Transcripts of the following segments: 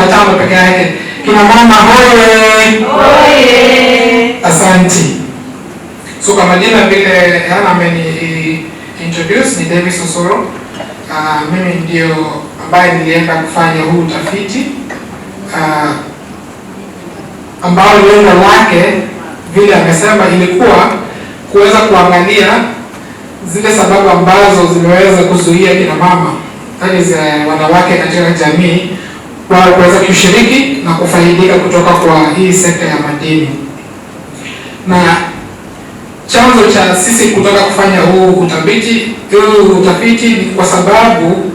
watano peke yake. Kina mama hoye! Hoye! Asante. So kwa majina vile Hana ameni introduce ni Davis Osoro. Mimi ndio ambaye nilienda kufanya huu utafiti ambao lengo lake vile amesema ilikuwa kuweza kuangalia zile sababu ambazo zimeweza kuzuia kina mama, yaani wanawake katika jamii, wao kuweza kushiriki na kufaidika kutoka kwa hii sekta ya madini. Na chanzo cha sisi kutoka kufanya huu utafiti ni kwa sababu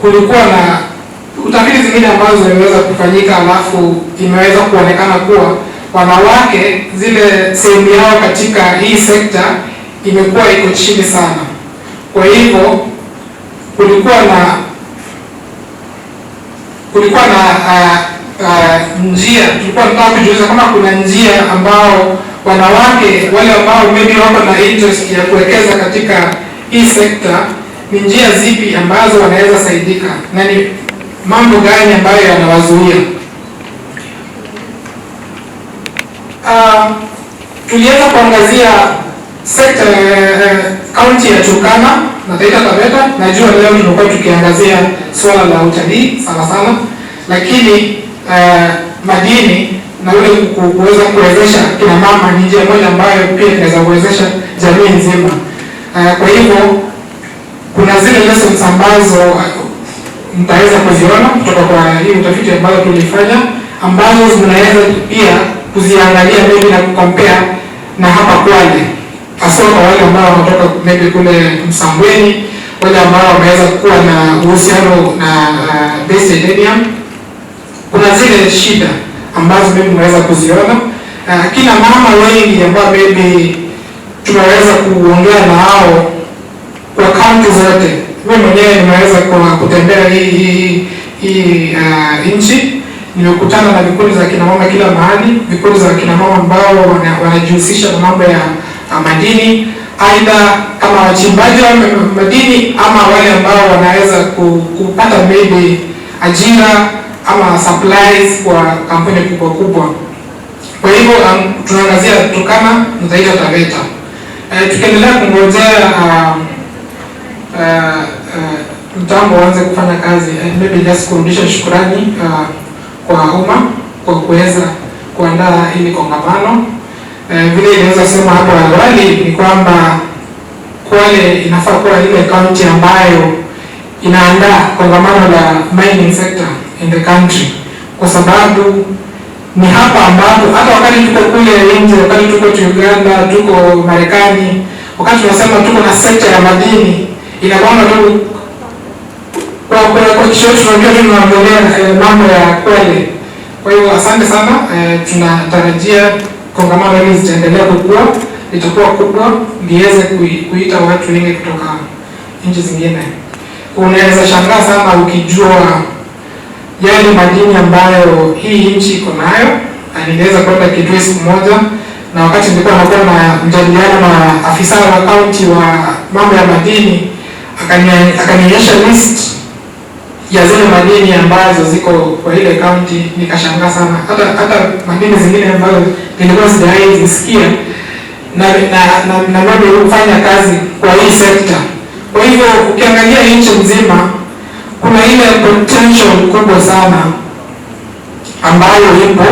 kulikuwa na utafiti zingine ambazo zimeweza kufanyika, alafu imeweza kuonekana kuwa wanawake zile sehemu yao katika hii sekta imekuwa iko chini sana. Kwa hivyo kulikuwa na njia, tulikuwa tunataka kujiuliza kama kuna njia ambao wanawake wale ambao maybe wako na interest ya kuwekeza katika hii sekta, ni njia zipi ambazo wanaweza saidika na ni mambo gani ambayo yanawazuia. Tuliweza kuangazia sekta kaunti ya Turkana na Taita Taveta. Najua leo tulikuwa tukiangazia swala la utalii sana, lakini madini na ule kuweza kuwezesha kina mama ni njia moja ambayo pia inaweza kuwezesha jamii nzima. Kwa hivyo kuna zile lessons ambazo mtaweza kuziona kutoka kwa hii utafiti ambao tulifanya, ambazo zinaweza pia kuziangalia maybe na kucompare na hapa Kwale, hasa kwa wale ambao wanatoka maybe kule Msambweni, wale ambao wameweza kuwa na uhusiano na base stadium. Kuna zile shida ambazo maybe mnaweza kuziona. Kina mama wengi ambao maybe tunaweza kuongea na hao kwa kaunti zote. Mimi mwenyewe nimeweza kutembea hii nchi, nimekutana na vikundi za kina mama kila mahali, vikundi za kina mama ambao wanajihusisha na mambo ya madini, aidha kama wachimbaji wa madini ama wale ambao wanaweza kupata maybe ajira ama supplies kwa kampuni kubwa. Kwa hivyo tunaangazia Turkana na Taita Taveta. Tukiendelea kungojea mtambo uanze kufanya kazi, maybe just kurudisha shukrani kwa umma kwa kuweza kuandaa hili kongamano. Vile inaweza sema hapo awali ni kwamba Kwale inafaa kuwa ile county ambayo inaandaa kongamano la mining sector in the country, kwa sababu ni hapa ambapo hata wakati tuko kule nje, wakati tuko Uganda, tuko Marekani, wakati tunasema tuko na sekta ya madini, inakuwa tu kwa kishoto tunajua tunaongelea mambo ya Kwale. Kwa hiyo asante sana, tunatarajia kongamano hili zitaendelea kukua, litakuwa kubwa, liweze kuita watu wengi kutoka nchi zingine. Unaweza shangaa sana ukijua yale madini ambayo hii nchi iko nayo. Niliweza kwenda Kitui siku moja, na wakati nilikuwa nakuwa na mjadiliano na afisa wa kaunti wa mambo ya madini, akanionyesha list ya zile madini ambazo ziko kwa ile kaunti. Nikashangaa sana, hata madini zingine ambazo nilikuwa sijawahi kusikia na mimi kufanya kazi kwa hii sekta. Kwa hivyo ukiangalia nchi nzima kuna ile potential kubwa sana ambayo ipo,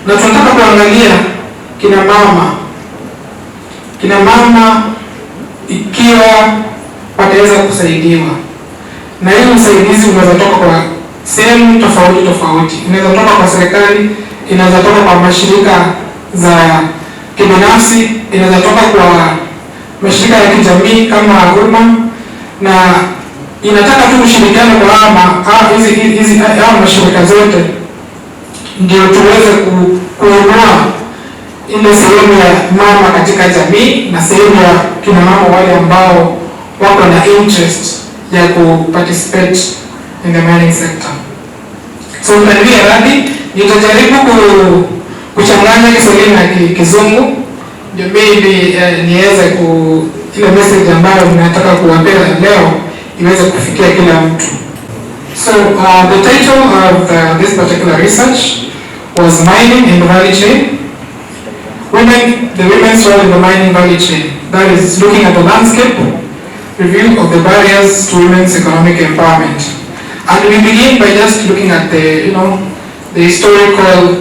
na tunataka kuangalia kina mama ikiwa wataweza kusaidiwa. Na hii usaidizi unaweza toka kwa sehemu tofauti. Inaweza toka kwa serikali, inaweza toka kwa mashirika za kibinafsi, inaweza toka kwa mashirika ya kijamii kama AWEIK, na inataka tu ushirikiano kwa hizi mashirika zote, ndio tuweze kuinua ile sehemu ya mama katika jamii na sehemu ya kina mama wale ambao wako na interest ya participate in the mining sector. So mtanilia radhi, nitajaribu kuchanganya Kiswahili na Kizungu ndio maybe niweze ile message ambayo ninataka kuwapea leo iweze kufikia kila mtu. So the title of this particular research was Mining in the Value Chain. The women's role in the mining value chain. That is looking at the landscape, review of the barriers to women's economic empowerment. And we begin by just looking at the historical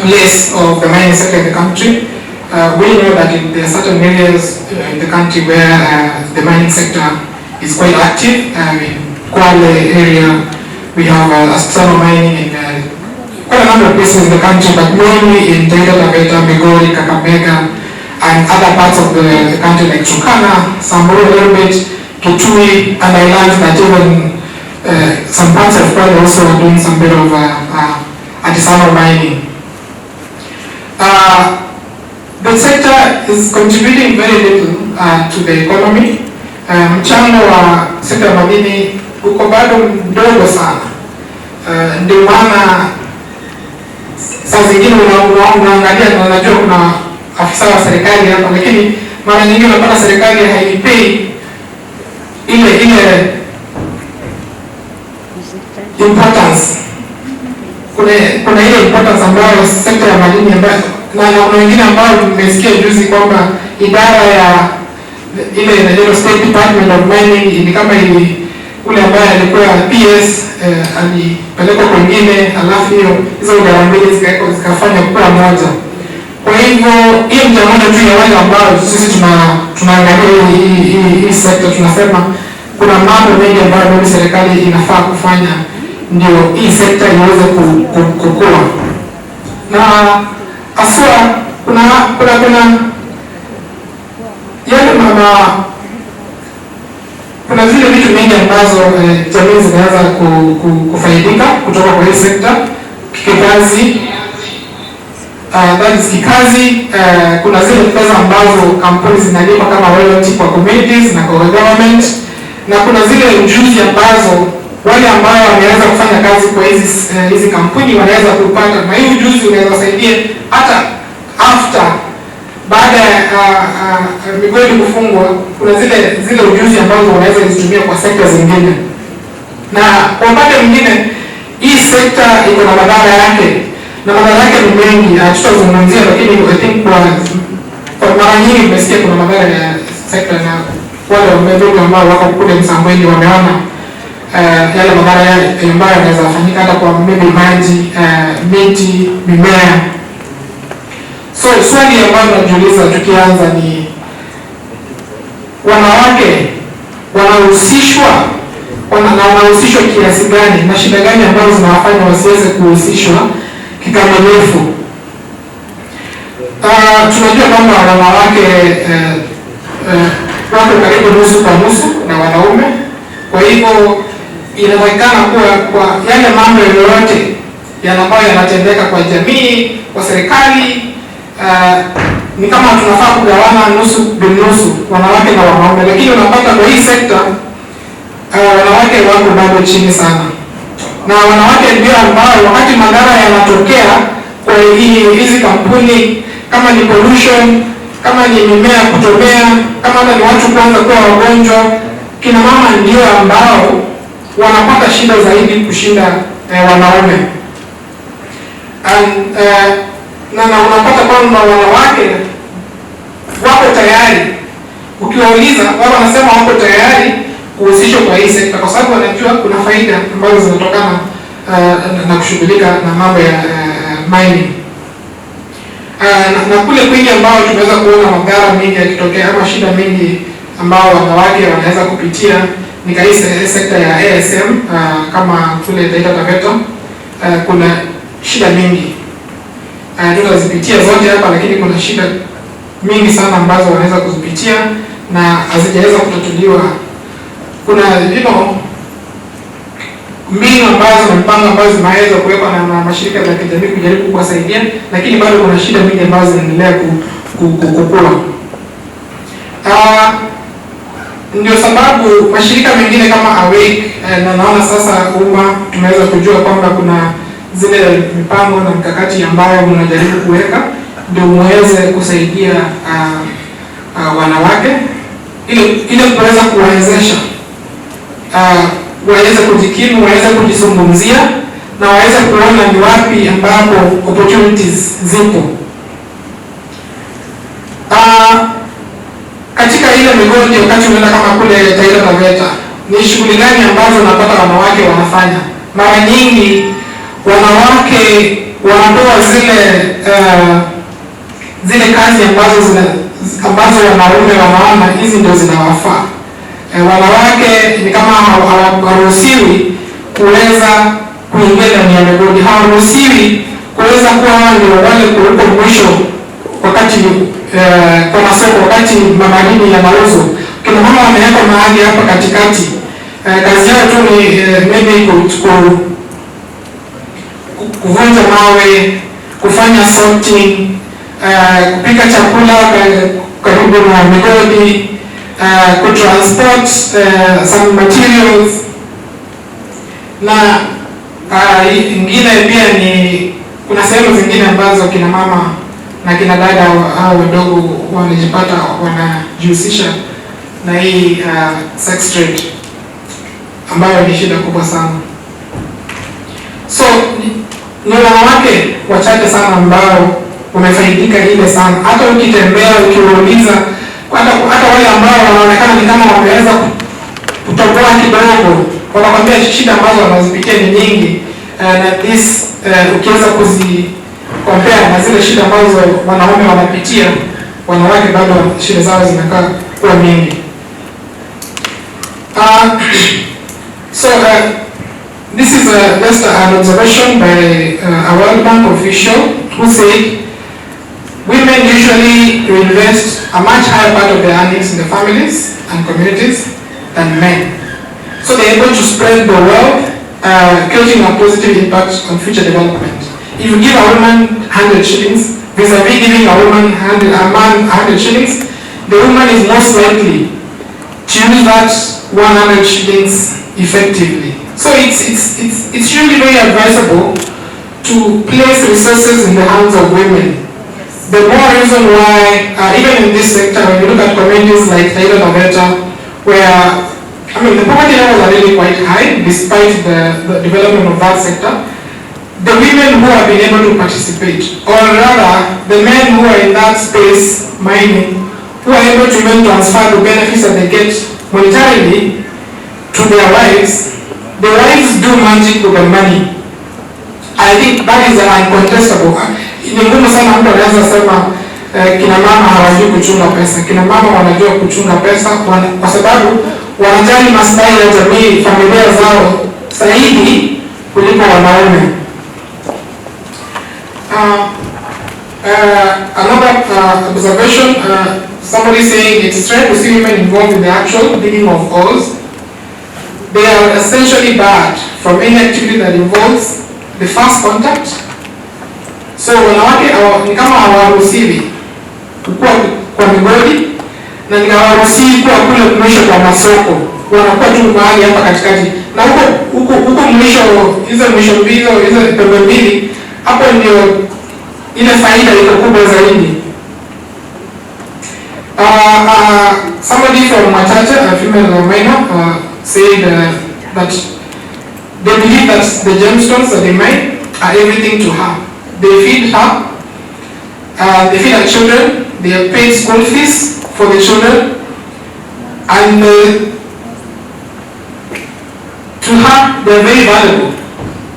place of the mining sector in the country. We know that there are certain areas in the country where the mining sector is quite active. In Kwale area, we have artisanal mining in quite a number of places in the country, but mainly in Taita Taveta, Migori, Kakamega, and other parts of the country like Turkana, Samburu a little bit, Kitui, and I learned that even some parts of Kwale also are doing some bit of artisanal mining. The sector is contributing very little to the economy. Mchango wa sekta ya madini uko bado mdogo sana. Ndio maana saa zingine unaangalia na unajua kuna afisa wa serikali hapa, lakini mara nyingine unapata serikali haipei ile importance. Kuna ile importance ambayo sekta ya madini ambayo na kuna wengine ambao nimesikia juzi kwamba idara ya ile inaitwa State Department of Mining ni kama ule ambaye alikuwa PS alipelekwa kwingine, alafu hizo idara mbili zikafanya kuwa moja. Kwa hivyo hiyo ni moja tu ya wale ambao sisi tunaangalia hii sector, tunasema kuna mambo mengi ambayo serikali inafaa kufanya ndio hii sector iweze kukua. Na aswa kuna yale kuna zile vitu mingi ambazo jamii zinaweza kufaidika kutoka kwa hii sekta. Kikazi, kuna zile pesa ambazo kampuni zinalipa kama royalty kwa communities na kwa government, na kuna zile ujuzi ambazo wale ambao wameweza kufanya kazi kwa hizi kampuni wanaweza kupata, na hii ujuzi unaweza saidia hata after baada ya migodi kufungwa. Kuna zile ujuzi ambazo wanaweza kuzitumia kwa sekta zingine. Na kwa upande mwingine hii sekta iko na madhara yake, na madhara yake ni mengi, tutazungumzia, lakini I think kwa mara nyingi mmesikia kuna madhara ya sekta, na wale ambao wako kule Msambweni wameona yale madhara ambayo yanaweza fanyika hata kwa maji, miti, mimea. So swali ambalo tunajiuliza tukianza ni wanawake wanahusishwa kiasi gani, na shida gani ambazo zinawafanya wasiweze kuhusishwa kikamilifu? Tunajua kwamba wanawake wako karibu nusu kwa nusu na wanaume. Kwa hivyo inaonekana kwa yale mambo yoyote ambayo yanatendeka kwa jamii, kwa serikali, ni kama tunafaa kugawana nusu binusu, wanawake na wanaume. Lakini unapata kwa hii sekta wanawake wako bado chini sana, na wanawake ndio ambao wakati madhara yanatokea kwa hizi kampuni, kama ni pollution, kama ni mimea kutomea, kama hata ni watu kuanza kuwa wagonjwa, kina mama ndio ambao wanapata shida zaidi kushinda wanaume. Na unapata kwamba wanawake wako tayari, ukiwauliza wao wanasema wako tayari kuhusishwa kwa hii sekta, kwa sababu wanajua kuna faida ambazo zinatokana na kushughulika na mambo ya mining. Na kule kwingi ambao tunaweza kuona madhara mengi yakitokea ama shida mingi ambao wanawake wanaweza kupitia ni katika sekta ya ASM, kama kule Taita Taveta. Kuna shida mingi, tutazipitia zote hapa, lakini kuna shida mingi sana ambazo wanaweza kuzipitia na hazijaweza kutatuliwa. Kuna mbinu ambazo na mpango ambazo zinaweza kuwekwa na mashirika ya kijamii kujaribu kuwasaidia, lakini bado kuna shida mingi ambazo zinaendelea kukua. Ndio sababu mashirika mengine kama AWEIK, na naona sasa umma tumeweza kujua kwamba kuna zile mipango na mikakati ambayo mnajaribu kuweka ndio muweze kusaidia wanawake ili kuweza kuwawezesha waweze kujikimu, waweze kujizungumzia na waweze kuona ni wapi ambapo opportunities zipo. Katika ile migodi, wakati unaenda kama kule Taita Taveta, ni shughuli gani ambazo unapata wanawake wanafanya? Mara nyingi wanawake wanatoa zile kazi ambazo wanaume wanaona hizi ndio zinawafaa. Wanawake ni kama hawaruhusiwi kuweza kuingia ndani ya migodi, hawaruhusiwi kuweza kuwa ndio wale kuliko mwisho wakati kwa masoko, wakati madini yanauzwa. Kina mama wamewekwa mahali hapa katikati. Kazi yao tu ni maybe kuvunja mawe, kufanya sorting, kupika chakula karibu na migodi, kutransport some materials, na ingine pia ni kuna sehemu zingine ambazo kina mama na kina dada au wadogo wanajipata wanajihusisha na hii sex trade ambayo ni shida kubwa sana. So ni wanawake wachache sana ambao wamefaidika ile sana. Hata ukitembea ukiwauliza, hata wale ambao wanaonekana ni kama wameweza kutoboa kidogo, wanakwambia shida ambazo wanazipitia ni nyingi, na this ukiweza compare na zile shida ambazo wanaume wanapitia, wanawake bado shida zao zinakaa kuwa mingi. This is just an observation by a World Bank official who said women usually invest a much higher part of their earnings in the families and communities than men. So they're able to spread the wealth, creating a positive impact on future development. If you give a woman 100 shillings, vis-a-vis giving a man 100 shillings, the woman is most likely to use that 100 shillings effectively. So it's really very advisable to place resources in the hands of women. The more reason why, even in this sector, when you look at communities like Taita Taveta, where the poverty levels are really quite high, despite the development of that sector, the women who have been able to participate, or rather, the men who are in that space mining, who are able to even transfer the benefits that they get monetarily to their wives, the wives do magic with the money. I think that is uncontestable. Ni ngumu sana mtu anaweza sema kina mama hawajui kuchunga pesa. Kina mama wanajua kuchunga pesa kwa sababu wanajali maslahi ya jamii, familia zao zaidi kuliko wanaume. Another observation, somebody saying it is rare to see women involved in the actual digging of ores. They are essentially barred from any activity that involves the first contact. So wanawake ni kama hawaruhusiwi kukua kwa migodi, na ni hawaruhusiwi kuwa kule mwisho kwa masoko. Wanakuwa tu mahali hapa katikati, na huko mwisho, hizo mwisho mbili, hizo pembe mbili, hapo ndio ile faida iko kubwa zaidi. Somebody from Machache, a female miner, said that they believe that the gemstones that they mine are everything to her. They feed her, they feed her children, they have paid school fees for the children, and to her they are very valuable.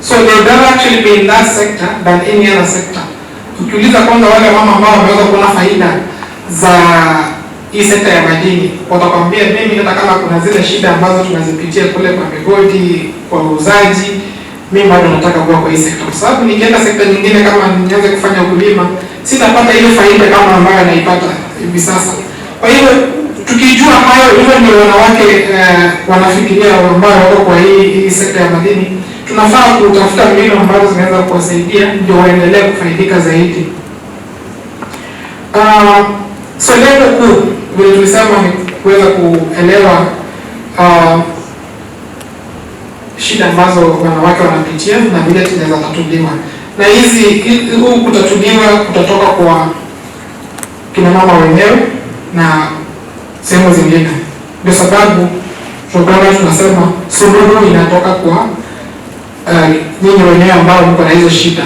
So they better actually be in that sector than any other sector. Ukiuliza kwanza wale mama ambao wameweza kuona faida za hii sekta ya madini, watakwambia mimi hata kama kuna zile shida ambazo tunazipitia kule kwa migodi, kwa uuzaji, mimi bado nataka kuwa kwa hii sekta. Kwa sababu nikienda sekta nyingine, kama nianze kufanya ukulima, sitapata ile faida kama ambayo naipata hivi sasa. Kwa hiyo tukijua hayo, hivyo ndio wanawake wanafikiria ambao wako kwa hii sekta ya madini, tunafaa kutafuta mbinu ambazo zinaweza kuwasaidia ndio waendelee kufaidika zaidi. So lengo kuu vile tulisema ni kuweza kuelewa shida ambazo wanawake wanapitia na vile tunaweza tatuliwa. Na huu kutatuliwa kutatoka kwa kina mama wenyewe na sehemu zingine. Ndio sababu tunakwenda tunasema suluhu inatoka kwa nyinyi wenyewe ambao mko na hizo shida.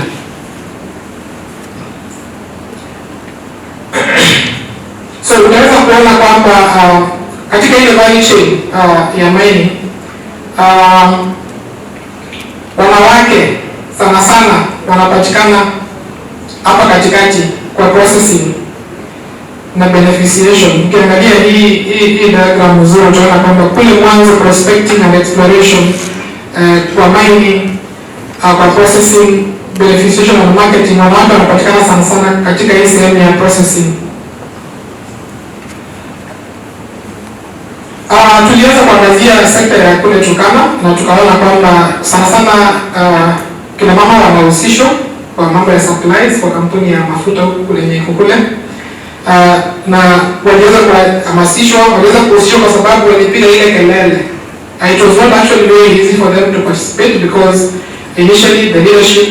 So unaweza kuona kwamba katika ile value chain ya mining wanawake sana sana wanapatikana hapa katikati kwa processing na beneficiation. Ukiangalia hii diagram nzuri utaona kwamba kule mwanzo prospecting and exploration kwa mining, kwa processing, beneficiation and marketing, wanawake wanapatikana sana sana katika hii sehemu ya processing. Tuliweza kuangazia sekta ya kule Turkana na tukaona kwamba sana sana kina mama wanahusishwa kwa mambo ya supplies kwa kampuni ya mafuta huku kule na waliweza kuhamasishwa, waliweza kuhusishwa kwa sababu walipiga ile kelele. It was not actually very easy for them to participate because initially the leadership,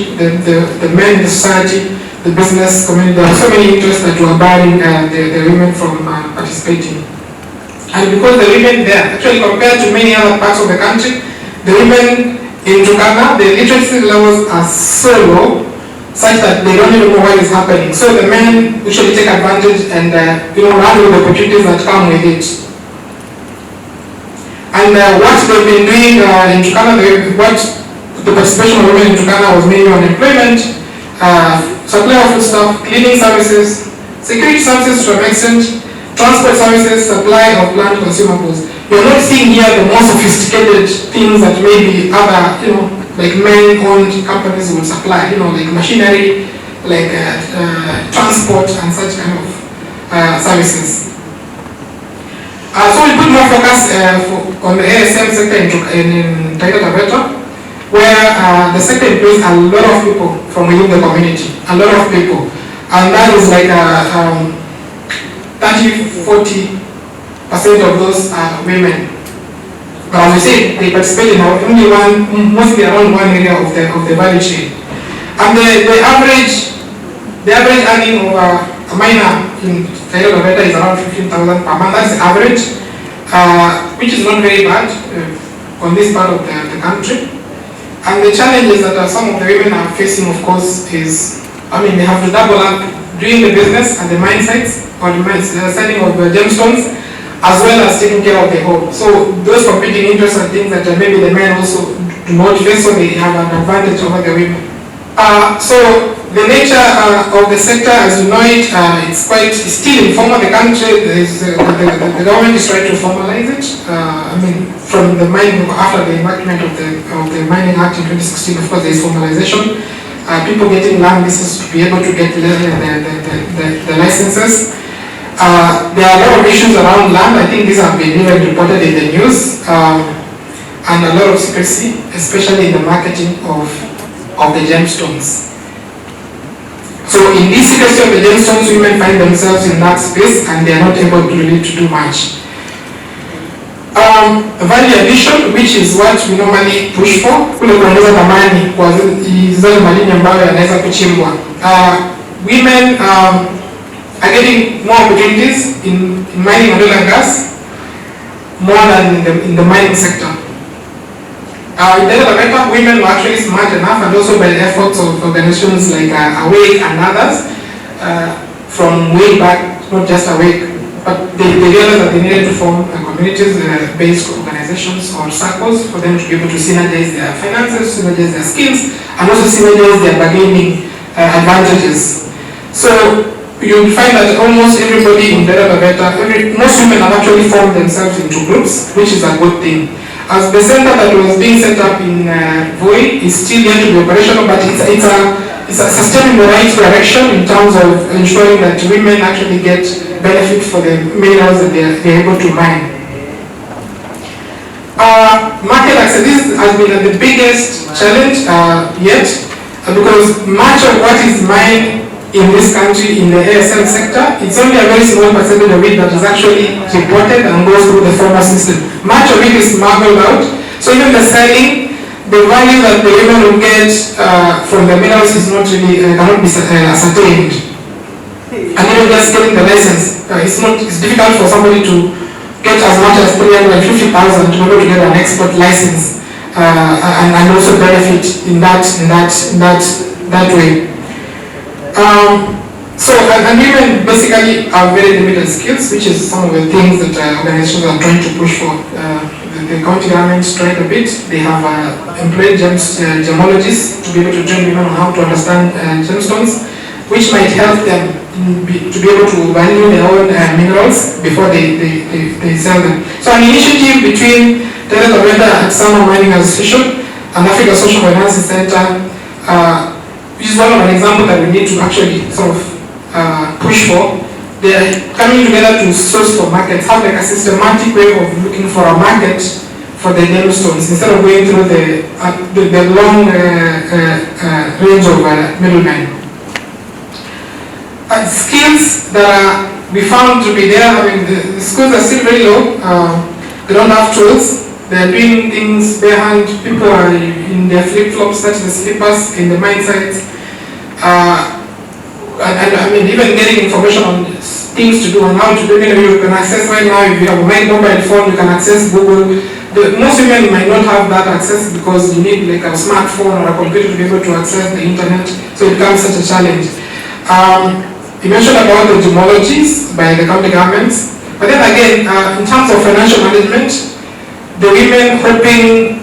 the men in the society, the business community, there were so many interests that were barring the women from participating. And because the women there, actually compared to many other parts of the country, the women in Turkana, the literacy levels are so low, such that they don't even know what is happening. So the men usually take advantage and run with the opportunities that come with it. And what they've been doing in Turkana, what the participation of women in Turkana was mainly on employment, supply of foodstuff, cleaning services, security services to an extent, transport services, supply of plant consumables. You're not seeing here the more sophisticated things that maybe other, like men-owned companies would supply, like machinery, like transport and such kind of services. So we put more focus on the ASM sector in Taita Taveta, where the sector employs a lot of people from within the community, a lot of people. And that is like 30-40% of those are women. But as we said, they participate in only mostly around one area of the value chain. And the average earning of a miner in Taita Taveta is around 15,000 per month. That's the average, which is not very bad on this part of the country. And the challenges that some of the women are facing, of course, is, they have to double up doing the business at the mine sites or the selling of the gemstones, as well as taking care of the home. So those competing interests are things that maybe the men also do not face, so they have an advantage over the women. So the nature of the sector, as you know it, it's still informal. The country, the government is trying to formalize it. From the mining, after the enactment of the Mining Act in 2016, of course, there is formalization. People getting land leases to be able to get the licenses. There are a lot of issues around land. I think these have been even reported in the news, and a lot of secrecy, especially in the marketing of the gemstones. So in this secrecy of the gemstones, women find themselves in that space and they are not able to really do much. Value addition, which is what we normally push for, kule kuongeza thamani kwa zile madini ambayo yanaweza kuchimbwa. Women are getting more opportunities in mining and oil and gas more than in the mining sector. In Taita Taveta, women were actually smart enough, and also by the efforts of organizations like AWEIK and others from way back, not just AWEIK, but they realized that they needed to form communities-based organizations or circles for them to be able to synergize their finances, synergize their skills, and also synergize their bargaining advantages. So you'll find that almost everybody in Taita Taveta, most women have actually formed themselves into groups, which is a good thing. As the center that was being set up in Voi is still yet to be operational, but it's a step in the right direction in terms of ensuring that women actually get benefit for the minerals that they're able to mine. Market access, this has been the biggest challenge yet, because much of what is mined in this country in the ASM sector, it's only a very small percentage of it that is actually reported and goes through the formal system. Much of it is smuggled out, so even the selling, the value that the women will get from the minerals is not really, cannot be ascertained. And even just getting the license, it's difficult for somebody to get as much as 350,000 to be able to get an export license and also benefit in that way. So and women basically have very limited skills, which is some of the things that organizations are trying to push for. The county government tried a bit. They have employed gemologists to be able to train women on how to understand gemstones, which might help them to be able to value their own minerals before they sell them. So an initiative between the Government and Summer Mining Association and Africa Social Finance Center is one of an example that we need to actually sort of push for. They are coming together to source for markets, have like a systematic way of looking for a market for the gemstones instead of going through the long range of middlemen. Skills that we found to be there, I mean, the schools are still very low. They don't have tools. They are doing things barehand. People are in their flip-flops, such as slippers in the mine sites. And I mean, even getting information on things to do and how to do it, you can access right now. If you have a mobile phone, you can access Google. Most women might not have that access because you need like a smartphone or a computer to be able to access the internet, so it becomes such a challenge. You mentioned about the gemologies by the county governments, but then again, in terms of financial management, the women hoping,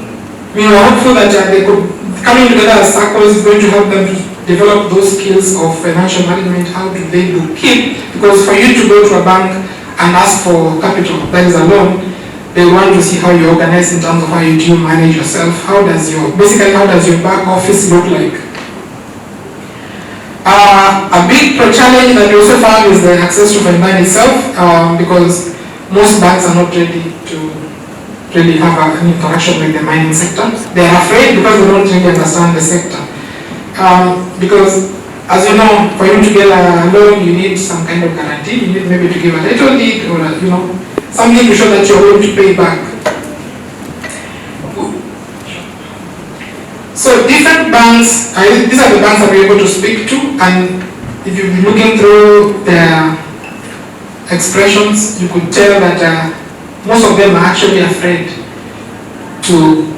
we are hopeful that they could, coming together as circles is going to help them to develop those skills of financial management. How do they bookkeep? Because for you to go to a bank and ask for capital, that is a loan, they want to see how you organize in terms of how you do manage yourself. How does your back office look like? A big challenge that we also found is the access to finance itself, because most banks are not ready to really have an interaction with the mining sector. They are afraid because they don't really understand the sector. Because, as you know, for you to get a loan, you need some kind of guarantee. You need maybe to give a title deed or something to show that you're going to pay back. So different banks, these are the banks that we're able to speak to, and if you've been looking through their expressions, you could tell that most of them are actually afraid to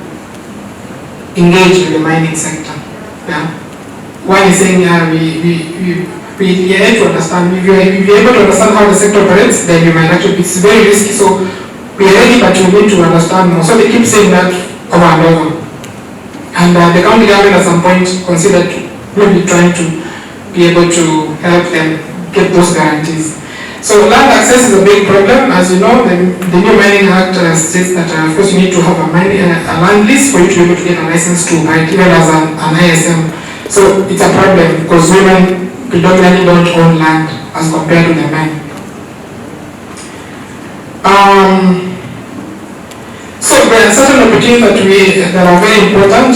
engage with the mining sector. Yeah. One is saying, we need to understand. If you're able to understand how the sector operates, then you might actually, it's very risky, so we are ready, but you need to understand more. So they keep saying that over and over. And the county government at some point considered maybe trying to be able to help them get those guarantees. So land access is a big problem. As you know, the new Mining Act states that of course you need to have a land lease for you to be able to get a license to mine, even as an ISM. So it's a problem because women predominantly don't own land as compared to the men. So there are certain opportunities that are very important.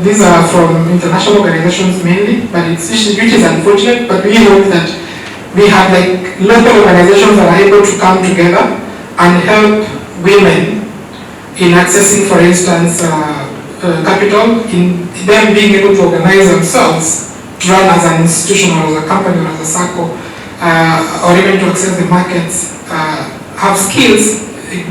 These are from international organizations mainly, but which is unfortunate. But we hope that we have like local organizations that are able to come together and help women in accessing, for instance, capital, in them being able to organize themselves to run as an institution or as a company or as a circle, or even to access the markets, have skills,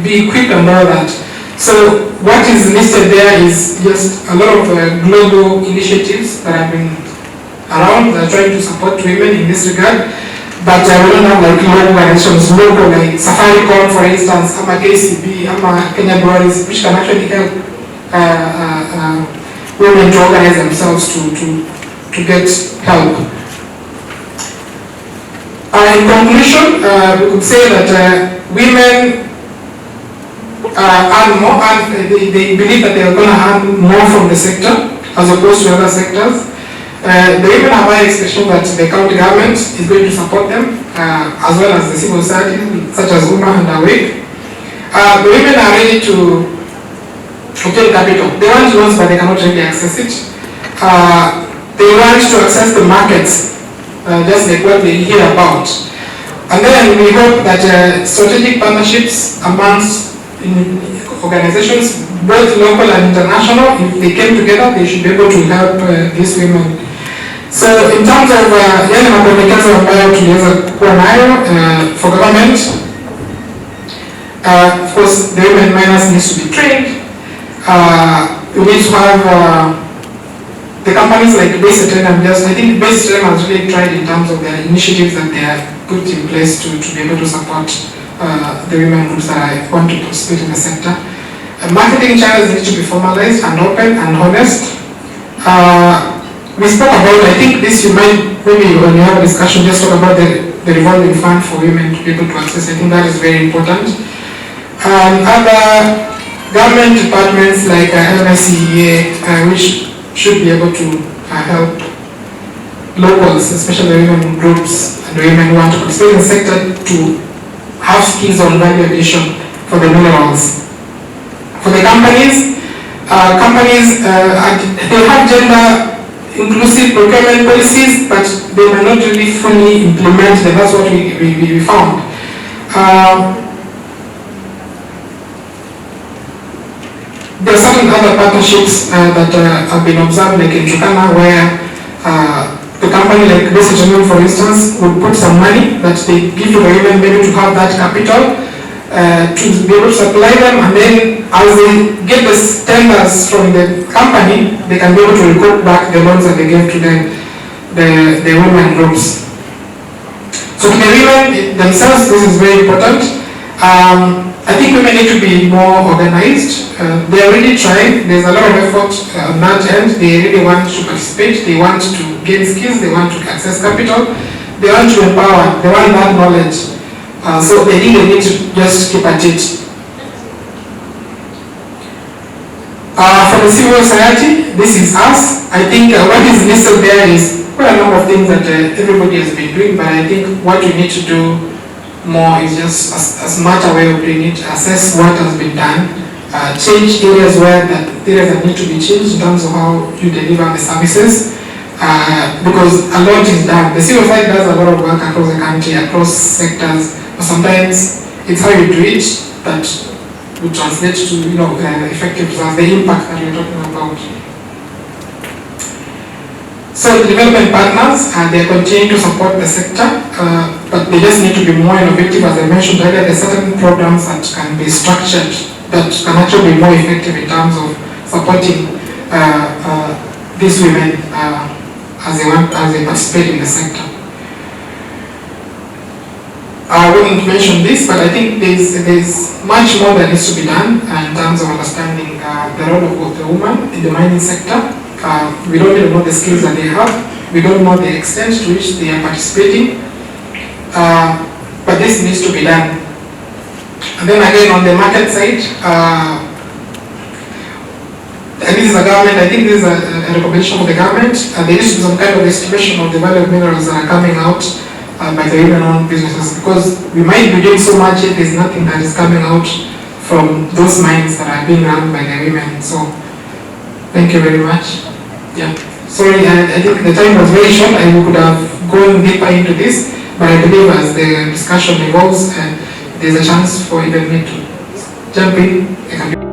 be equipped and all that. So what is listed there is just a lot of global initiatives that have been around that are trying to support women in this regard. But we don't have like local organizations, local like Safaricom, for instance, AMA KCB, AMA Kenya Breweries, which can actually help women to organize themselves to get help. In conclusion, we could say that women earn more, and they believe that they are going to earn more from the sector as opposed to other sectors. They even have high expectation that the county government is going to support them, as well as the civil society, such as UMA and AWEIK. The women are ready to obtain capital. They want loans, but they cannot really access it. They want to access the markets, just like what they hear about. And then we hope that strategic partnerships amongst organizations, both local and international, if they came together, they should be able to help these women. So in terms of yale mapendekezo ambayo tuliweza kuwa nayo for government, Of course, the women miners needs to be trained. We need to have the companies like Base Trend. I think Base Trend has really tried in terms of their initiatives that they have put in place to be able to support the women groups that want to participate in the sector. Marketing channels need to be formalized and open and honest. We spoke about, I think this you might, maybe when you have a discussion, just talk about the revolving fund for women to be able to access. I think that is very important. Other government departments like LMSEA, which should be able to help locals, especially women groups and women who want to participate in the sector, to have skills on value addition for the minerals. For the companies, they have gender inclusive procurement policies, but they may not really fully implement them. That's what we found. There are certain other partnerships that have been observed, like in Turkana, where the company like Base Jamii, for instance, would put some money that they give to the women maybe to have that capital to be able to supply them, and then as they get the tenders from the company, they can be able to recoup back the loans that they gave to the women groups. So to the women themselves, this is very important. I think women need to be more organized. They are really trying. There's a lot of effort on that end. They really want to participate. They want to gain skills. They want to access capital. They want to empower. They want that knowledge. So they think they need to just keep at it. For the civil society, this is us. I think what is listed there is quite a number of things that everybody has been doing, but I think what we need to do more is just a smarter way of doing it, assess what has been done, change areas that need to be changed in terms of how you deliver the services, because a lot is done. The civil society does a lot of work across the country, across sectors, but sometimes it's how you do it that would translate to effective results, the impact that you're talking about. So the development partners, they continue to support the sector, but they just need to be more innovative. As I mentioned earlier, there are certain programs that can be structured that can actually be more effective in terms of supporting these women as they participate in the sector. I wouldn't mention this, but I think there's much more that needs to be done in terms of understanding the role of the woman in the mining sector. We don't even know the skills that they have. We don't know the extent to which they are participating. But this needs to be done. And then again, on the market side, and this is a government, I think this is a recommendation of the government. There needs to be some kind of estimation of the value of minerals that are coming out by the women-owned businesses, because we might be doing so much yet there's nothing that is coming out from those mines that are being run by the women. So thank you very much. Yeah. Sorry, I think the time was very short. I could have gone deeper into this, but I believe as the discussion evolves, there's a chance for even me to jump in.